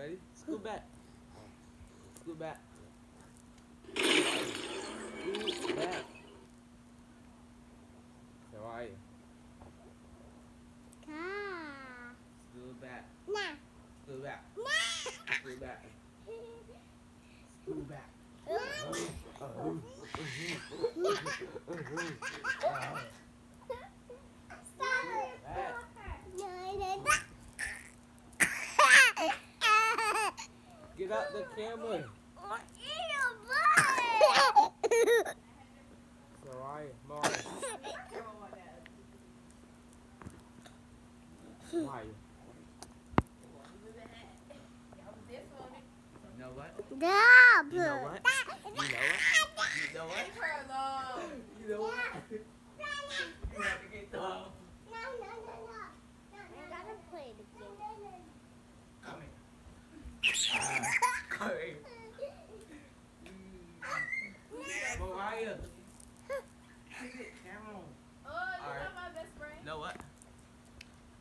Ready? Scoot back. Scoot back. Scoot back. So are you? Scoot back. Scoot back. Scoot back. Scoot back. Get out the camera. So are you? More. Why? You know what? You know what? You know what? You know what? You know what? You have to get the. Come here. Come here. Mariah.